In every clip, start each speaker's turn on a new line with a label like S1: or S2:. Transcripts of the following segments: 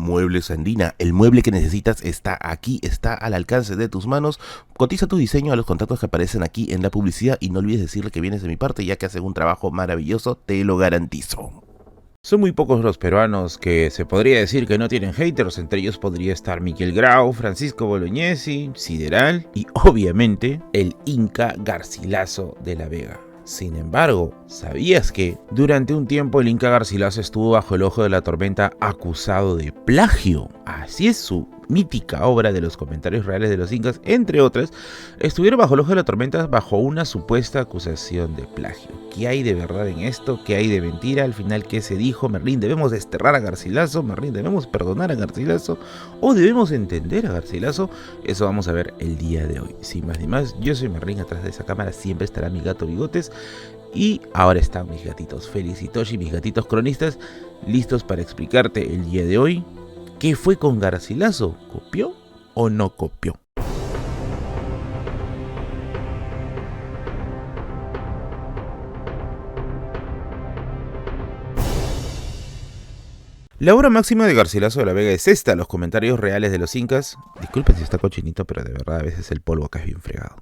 S1: Muebles Andina, el mueble que necesitas está aquí, está al alcance de tus manos. Cotiza tu diseño a los contactos que aparecen aquí en la publicidad y no olvides decirle que vienes de mi parte, ya que hacen un trabajo maravilloso, te lo garantizo.
S2: Son muy pocos los peruanos que se podría decir que no tienen haters, entre ellos podría estar Miquel Grau, Francisco Bolognesi, Sideral y obviamente el Inca Garcilaso de la Vega. Sin embargo, ¿sabías que durante un tiempo el Inca Garcilaso estuvo bajo el ojo de la tormenta acusado de plagio? Así es, su mítica obra de los comentarios reales de los incas, entre otras, estuvieron bajo el ojo de la tormenta bajo una supuesta acusación de plagio. ¿Qué hay de verdad en esto? ¿Qué hay de mentira? Al final, ¿qué se dijo? Merlín, ¿debemos desterrar a Garcilaso? Merlín, ¿debemos perdonar a Garcilaso? ¿O debemos entender a Garcilaso? Eso vamos a ver el día de hoy. Sin más ni más, yo soy Merlín, atrás de esa cámara siempre estará mi gato Bigotes. Y ahora están mis gatitos Félix y Toshi, mis gatitos cronistas, listos para explicarte el día de hoy qué fue con Garcilaso. ¿Copió o no copió? La obra máxima de Garcilaso de la Vega es esta, los comentarios reales de los incas. Disculpen si está cochinito, pero de verdad a veces el polvo acá es bien fregado.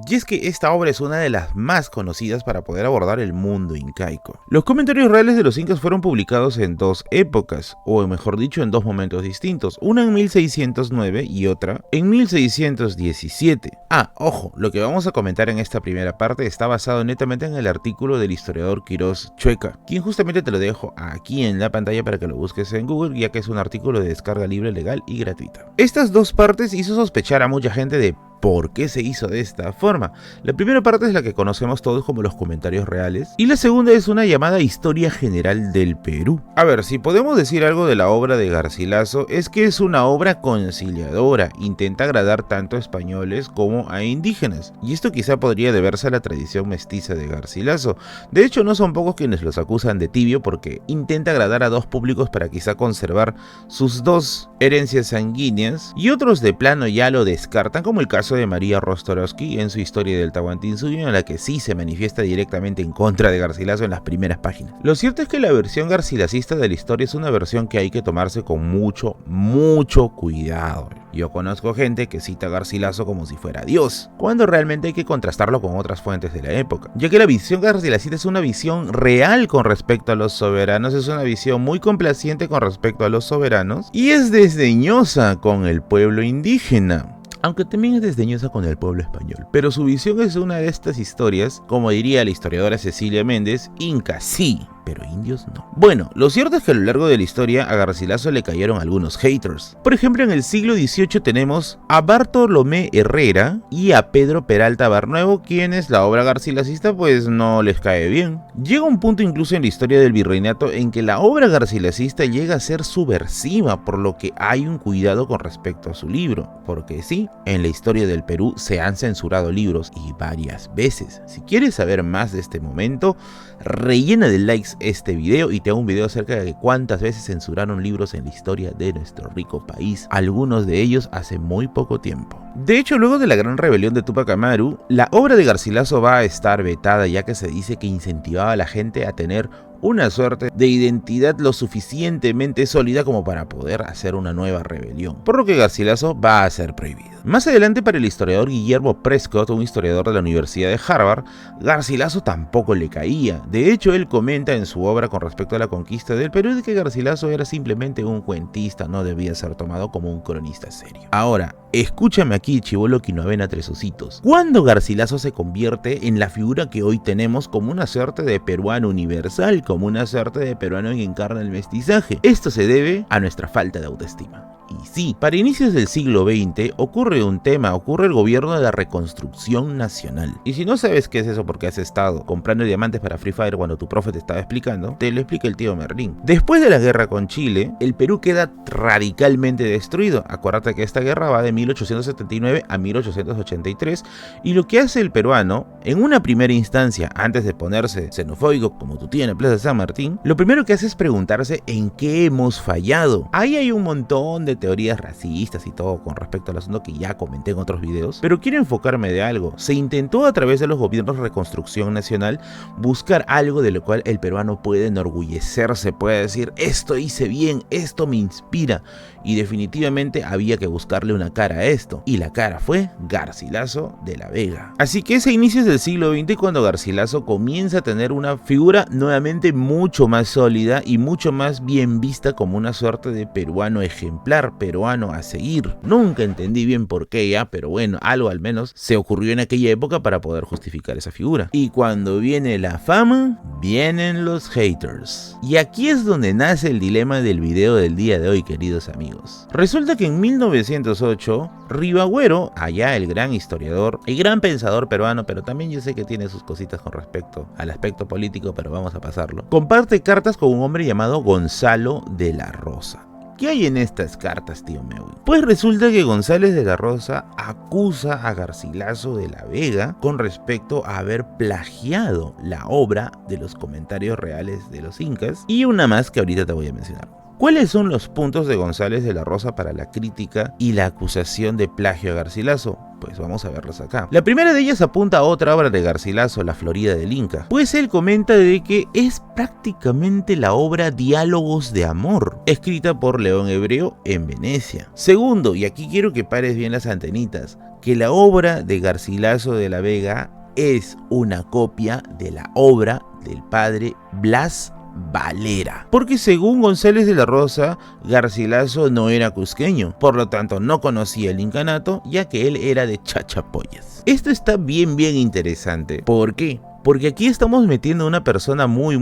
S2: Y es que esta obra es una de las más conocidas para poder abordar el mundo incaico. Los comentarios reales de los incas fueron publicados en dos épocas, o mejor dicho, en dos momentos distintos, una en 1609 y otra en 1617. Ojo, lo que vamos a comentar en esta primera parte está basado netamente en el artículo del historiador Quirós Chueca, quien justamente te lo dejo aquí en la pantalla para que lo busques en Google, ya que es un artículo de descarga libre, legal y gratuita. Estas dos partes hizo sospechar a mucha gente de ¿por qué se hizo de esta forma? La primera parte es la que conocemos todos como los comentarios reales y la segunda es una llamada historia general del Perú. A ver, si podemos decir algo de la obra de Garcilaso es que es una obra conciliadora, intenta agradar tanto a españoles como a indígenas, y esto quizá podría deberse a la tradición mestiza de Garcilaso. De hecho, no son pocos quienes los acusan de tibio porque intenta agradar a dos públicos para quizá conservar sus dos herencias sanguíneas, y otros de plano ya lo descartan, como el caso de María Rostorowski en su historia del Tahuantinsuyo, en la que sí se manifiesta directamente en contra de Garcilaso en las primeras páginas. Lo cierto es que la versión garcilacista de la historia es una versión que hay que tomarse con mucho cuidado. Yo conozco gente que cita a Garcilaso como si fuera Dios, cuando realmente hay que contrastarlo con otras fuentes de la época, ya que la visión garcilacista es una visión real con respecto a los soberanos, es una visión muy complaciente con respecto a los soberanos y es desdeñosa con el pueblo indígena, aunque también es desdeñosa con el pueblo español. Pero su visión es una de estas historias, como diría la historiadora Cecilia Méndez, incas sí, pero indios no. Bueno, lo cierto es que a lo largo de la historia a Garcilaso le cayeron algunos haters. Por ejemplo, en el siglo XVIII tenemos a Bartolomé Herrera y a Pedro Peralta Barnuevo, quienes la obra garcilacista pues no les cae bien. Llega un punto incluso en la historia del virreinato en que la obra garcilacista llega a ser subversiva, por lo que hay un cuidado con respecto a su libro. Porque sí, en la historia del Perú se han censurado libros y varias veces. Si quieres saber más de este momento, rellena de likes este video y te hago un video acerca de cuántas veces censuraron libros en la historia de nuestro rico país, algunos de ellos hace muy poco tiempo. De hecho, luego de la gran rebelión de Túpac Amaru, la obra de Garcilaso va a estar vetada, ya que se dice que incentivaba a la gente a tener una suerte de identidad lo suficientemente sólida como para poder hacer una nueva rebelión, por lo que Garcilaso va a ser prohibido. Más adelante, para el historiador Guillermo Prescott, un historiador de la Universidad de Harvard, Garcilaso tampoco le caía. De hecho, él comenta en su obra con respecto a la conquista del Perú de que Garcilaso era simplemente un cuentista, no debía ser tomado como un cronista serio. Ahora, escúchame aquí, chibolo Quinoavena Tres Ositos. ¿Cuándo Garcilaso se convierte en la figura que hoy tenemos como una suerte de peruano universal, como una suerte de peruano que encarna el mestizaje? Esto se debe a nuestra falta de autoestima. Y sí, para inicios del siglo XX ocurre el gobierno de la reconstrucción nacional. Y si no sabes qué es eso porque has estado comprando diamantes para Free Fire cuando tu profe te estaba explicando, te lo explica el tío Merlín. Después de la guerra con Chile, el Perú queda radicalmente destruido. Acuérdate que esta guerra va de 1879 a 1883 y lo que hace el peruano, en una primera instancia, antes de ponerse xenofóbico como tu tío en la Plaza de San Martín, lo primero que hace es preguntarse en qué hemos fallado. Ahí hay un montón de teorías racistas y todo con respecto al asunto que ya comenté en otros videos, pero quiero enfocarme de algo. Se intentó a través de los gobiernos de reconstrucción nacional buscar algo de lo cual el peruano puede enorgullecerse, puede decir, esto hice bien, esto me inspira, y definitivamente había que buscarle una cara a esto, y la cara fue Garcilaso de la Vega. Así que es a inicios del siglo XX cuando Garcilaso comienza a tener una figura nuevamente mucho más sólida y mucho más bien vista como una suerte de peruano ejemplar, peruano a seguir. Nunca entendí bien por qué ya, pero bueno, algo al menos se ocurrió en aquella época para poder justificar esa figura. Y cuando viene la fama, vienen los haters. Y aquí es donde nace el dilema del video del día de hoy, queridos amigos. Resulta que en 1908, Ribagüero, allá el gran historiador y gran pensador peruano, pero también yo sé que tiene sus cositas con respecto al aspecto político, pero vamos a pasarlo, comparte cartas con un hombre llamado Gonzalo de la Rosa. ¿Qué hay en estas cartas, tío Mewi? Pues resulta que González de la Rosa acusa a Garcilaso de la Vega con respecto a haber plagiado la obra de los comentarios reales de los incas, y una más que ahorita te voy a mencionar. ¿Cuáles son los puntos de González de la Rosa para la crítica y la acusación de plagio a Garcilaso? Pues vamos a verlos acá. La primera de ellas apunta a otra obra de Garcilaso, La Florida del Inca, pues él comenta de que es prácticamente la obra Diálogos de Amor, escrita por León Hebreo en Venecia. Segundo, y aquí quiero que pares bien las antenitas, que la obra de Garcilaso de la Vega es una copia de la obra del padre Blas Valera, porque según González de la Rosa, Garcilaso no era cusqueño, por lo tanto no conocía el incanato, ya que él era de Chachapoyas. Esto está bien interesante. ¿Por qué? Porque aquí estamos metiendo a una persona muy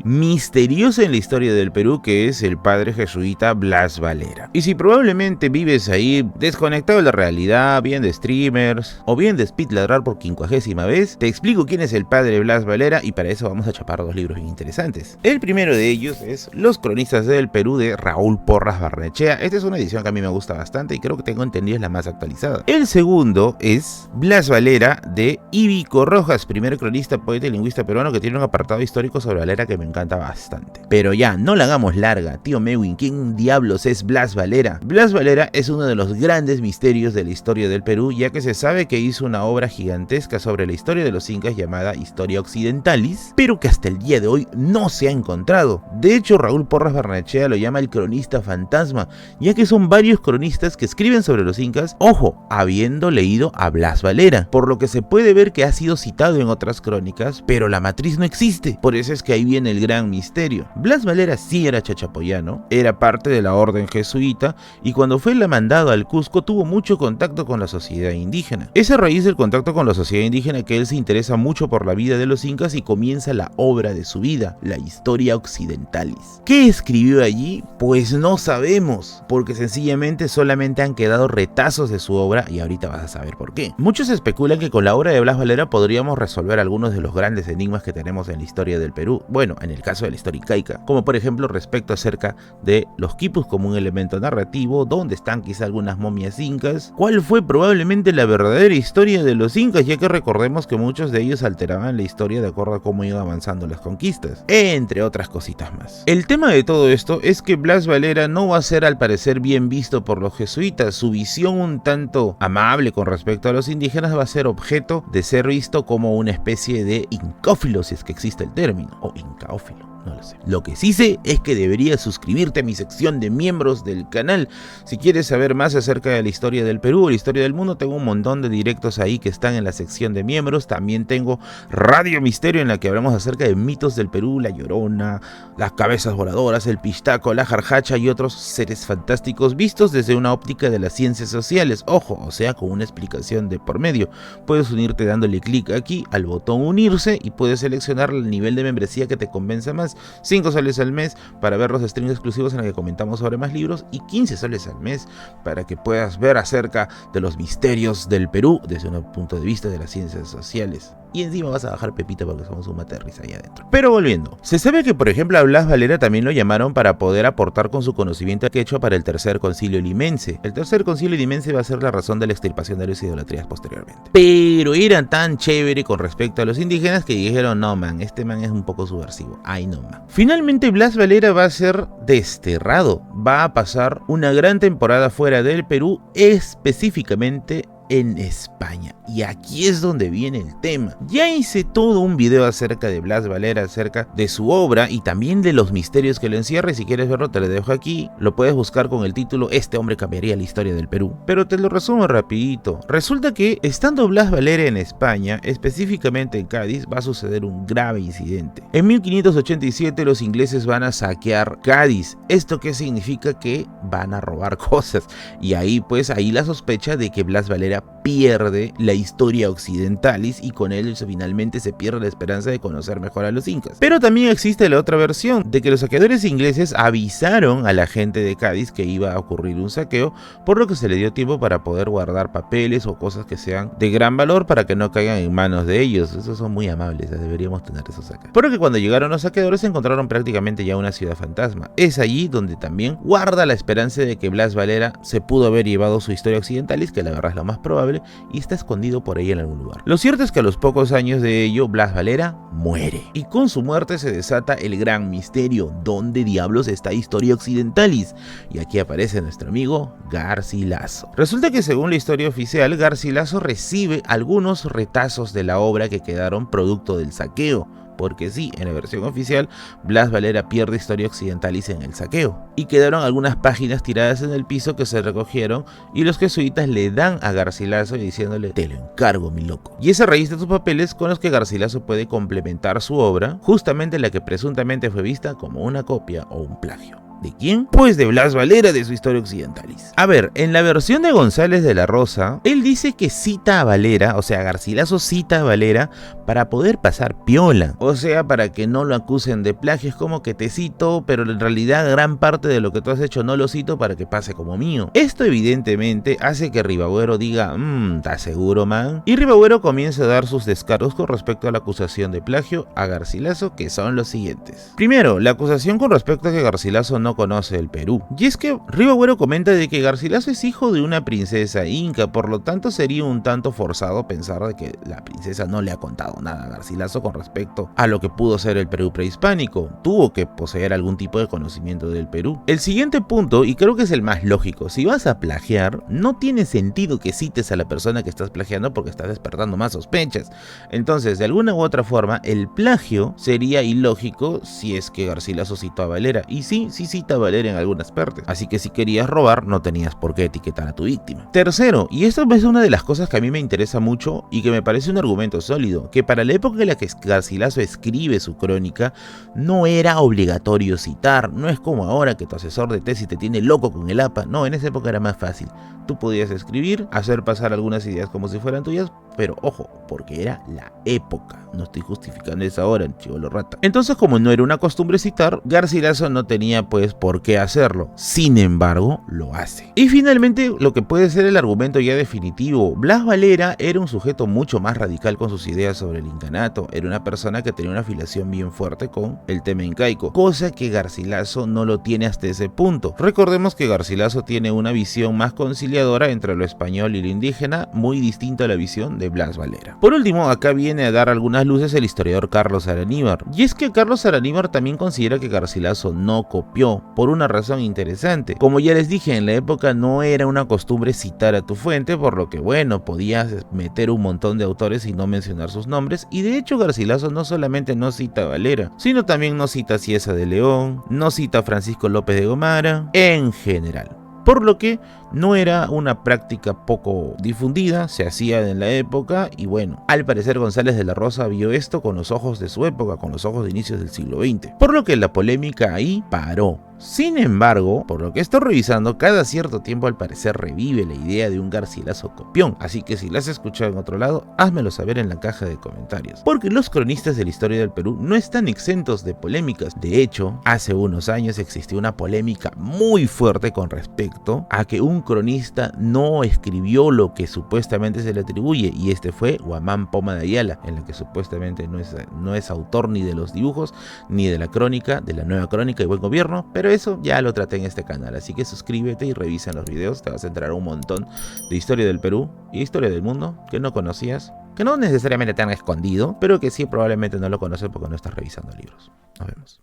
S2: misteriosa en la historia del Perú, que es el padre jesuita Blas Valera. Y si probablemente vives ahí desconectado de la realidad, bien de streamers, o bien de speed ladrar por 50ª vez, te explico quién es el padre Blas Valera, y para eso vamos a chapar dos libros bien interesantes. El primero de ellos es Los Cronistas del Perú, de Raúl Porras Barnechea. Esta es una edición que a mí me gusta bastante y creo que tengo entendido es la más actualizada. El segundo es Blas Valera, de Íbico Rojas, primer cronista, poeta y lingüista peruano, que tiene un apartado histórico sobre Valera que me encanta bastante. Pero ya, no la hagamos larga. Tío Mewin, ¿quién diablos es Blas Valera? Blas Valera es uno de los grandes misterios de la historia del Perú, ya que se sabe que hizo una obra gigantesca sobre la historia de los incas llamada Historia Occidentalis, pero que hasta el día de hoy no se ha encontrado. De hecho, Raúl Porras Barnechea lo llama el cronista fantasma, ya que son varios cronistas que escriben sobre los incas, ojo, habiendo leído a Blas Valera, por lo que se puede ver que ha sido citado en otras crónicas, pero la matriz no existe. Por eso es que ahí viene el gran misterio. Blas Valera sí era chachapoyano, era parte de la orden jesuita, y cuando fue mandado al Cusco tuvo mucho contacto con la sociedad indígena. Es a raíz del contacto con la sociedad indígena que él se interesa mucho por la vida de los incas y comienza la obra de su vida, la Historia Occidentalis. ¿Qué escribió allí? Pues no sabemos, porque sencillamente solamente han quedado retazos de su obra, y ahorita vas a saber por qué. Muchos especulan que con la obra de Blas Valera podríamos resolver algunos de los grandes enigmas que tenemos en la historia del Perú, bueno, en el caso de la historia incaica, como por ejemplo respecto acerca de los quipus como un elemento narrativo, dónde están quizá algunas momias incas, cuál fue probablemente la verdadera historia de los incas, ya que recordemos que muchos de ellos alteraban la historia de acuerdo a cómo iban avanzando las conquistas, entre otras cositas más. El tema de todo esto es que Blas Valera no va a ser al parecer bien visto por los jesuitas. Su visión un tanto amable con respecto a los indígenas va a ser objeto de ser visto como una especie de incófilo, si es que existe el término, o incaófilo. No lo sé. Lo que sí sé es que deberías suscribirte a mi sección de miembros del canal. Si quieres saber más acerca de la historia del Perú, la historia del mundo, tengo un montón de directos ahí que están en la sección de miembros. También tengo Radio Misterio, en la que hablamos acerca de mitos del Perú, la Llorona, las cabezas voladoras, el pistaco, la jarjacha y otros seres fantásticos vistos desde una óptica de las ciencias sociales. Ojo, o sea, con una explicación de por medio. Puedes unirte dándole clic aquí al botón unirse y puedes seleccionar el nivel de membresía que te convenza más. 5 soles al mes para ver los streams exclusivos en los que comentamos sobre más libros, y 15 soles al mes para que puedas ver acerca de los misterios del Perú desde un punto de vista de las ciencias sociales. y encima vas a bajar Pepito porque somos un mate de risa ahí adentro. Pero volviendo, se sabe que por ejemplo a Blas Valera también lo llamaron para poder aportar con su conocimiento quechua para el Tercer Concilio Limense. El Tercer Concilio Limense va a ser la razón de la extirpación de las idolatrías posteriormente. Pero eran tan chévere con respecto a los indígenas que dijeron, no man, este man es un poco subversivo, ay no man. Finalmente Blas Valera va a ser desterrado, va a pasar una gran temporada fuera del Perú, específicamente en España. Y aquí es donde viene el tema. Ya hice todo un video acerca de Blas Valera, acerca de su obra y también de los misterios que lo encierra, y si quieres verlo te lo dejo aquí. Lo puedes buscar con el título Este hombre cambiaría la historia del Perú. Pero te lo resumo rapidito. Resulta que estando Blas Valera en España, específicamente en Cádiz, va a suceder un grave incidente. En 1587 los ingleses van a saquear Cádiz. ¿Esto qué significa? Que van a robar cosas. Y ahí la sospecha de que Blas Valera pierde la historia occidentalis y con él finalmente se pierde la esperanza de conocer mejor a los incas. Pero también existe la otra versión de que los saqueadores ingleses avisaron a la gente de Cádiz que iba a ocurrir un saqueo, por lo que se le dio tiempo para poder guardar papeles o cosas que sean de gran valor para que no caigan en manos de ellos. Esos son muy amables, deberíamos tener esos acá. Por lo que cuando llegaron los saqueadores encontraron prácticamente ya una ciudad fantasma. Es allí donde también guarda la esperanza de que Blas Valera se pudo haber llevado su historia occidentalis, que la verdad es lo más probable, y está escondido por ahí en algún lugar. Lo cierto es que a los pocos años de ello, Blas Valera muere. Y con su muerte se desata el gran misterio: ¿dónde diablos está Historia Occidentalis? Y aquí aparece nuestro amigo Garcilaso. Resulta que según la historia oficial, Garcilaso recibe algunos retazos de la obra que quedaron producto del saqueo. Porque sí, en la versión oficial, Blas Valera pierde Historia Occidentalis en el saqueo. Y quedaron algunas páginas tiradas en el piso que se recogieron y los jesuitas le dan a Garcilaso diciéndole, te lo encargo mi loco. Y es a raíz de estos papeles con los que Garcilaso puede complementar su obra, justamente la que presuntamente fue vista como una copia o un plagio. ¿De quién? Pues de Blas Valera, de su Historia Occidentalis. A ver, en la versión de González de la Rosa, él dice que cita a Valera, o sea, Garcilaso cita a Valera para poder pasar piola. O sea, para que no lo acusen de plagio. Es como que te cito, pero en realidad gran parte de lo que tú has hecho no lo cito para que pase como mío. Esto evidentemente hace que Ribagüero diga, ¿estás seguro, man? Y Ribagüero comienza a dar sus descargos con respecto a la acusación de plagio a Garcilaso, que son los siguientes. Primero, la acusación con respecto a que Garcilaso no conoce el Perú. Y es que Ribagüero comenta de que Garcilaso es hijo de una princesa inca, por lo tanto sería un tanto forzado pensar de que la princesa no le ha contado nada a Garcilaso con respecto a lo que pudo ser el Perú prehispánico. Tuvo que poseer algún tipo de conocimiento del Perú. El siguiente punto, y creo que es el más lógico, si vas a plagiar, no tiene sentido que cites a la persona que estás plagiando porque estás despertando más sospechas. Entonces, de alguna u otra forma, el plagio sería ilógico si es que Garcilaso citó a Valera. Y sí cita a Valera en algunas partes. Así que si querías robar, no tenías por qué etiquetar a tu víctima. Tercero, y esto es una de las cosas que a mí me interesa mucho y que me parece un argumento sólido, que para la época en la que Garcilaso escribe su crónica, no era obligatorio citar. No es como ahora que tu asesor de tesis te tiene loco con el APA. No, en esa época era más fácil. Tú podías escribir, hacer pasar algunas ideas como si fueran tuyas, pero ojo, porque era la época. No estoy justificando esa hora, chivolo rata. Entonces, como no era una costumbre citar, Garcilaso no tenía pues por qué hacerlo. Sin embargo, lo hace. Y finalmente, lo que puede ser el argumento ya definitivo, Blas Valera era un sujeto mucho más radical con sus ideas sobre el incanato. Era una persona que tenía una afiliación bien fuerte con el tema incaico, cosa que Garcilaso no lo tiene hasta ese punto. Recordemos que Garcilaso tiene una visión más conciliadora entre lo español y lo indígena, muy distinta a la visión de Blas Valera. Por último, acá viene a dar algunas luces el historiador Carlos Araníbar. Y es que Carlos Araníbar también considera que Garcilaso no copió, por una razón interesante. Como ya les dije, en la época no era una costumbre citar a tu fuente, por lo que bueno, podías meter un montón de autores y no mencionar sus nombres. Y de hecho Garcilaso no solamente no cita a Valera, sino también no cita a Cieza de León, no cita a Francisco López de Gomara, en general. Por lo que no era una práctica poco difundida, se hacía en la época y bueno, al parecer González de la Rosa vio esto con los ojos de su época, con los ojos de inicios del siglo XX, por lo que la polémica ahí paró. Sin embargo, por lo que estoy revisando, cada cierto tiempo al parecer revive la idea de un Garcilaso copión, así que si la has escuchado en otro lado, házmelo saber en la caja de comentarios, porque los cronistas de la historia del Perú no están exentos de polémicas. De hecho, hace unos años existió una polémica muy fuerte con respecto respecto a que un cronista no escribió lo que supuestamente se le atribuye, y este fue Guamán Poma de Ayala, en la que supuestamente no es autor ni de los dibujos ni de la crónica, de la nueva crónica de Buen Gobierno, pero eso ya lo traté en este canal, así que suscríbete y revisa los videos, te vas a enterar un montón de historia del Perú y historia del mundo que no conocías, que no necesariamente te han escondido, pero que sí probablemente no lo conoces porque no estás revisando libros. Nos vemos.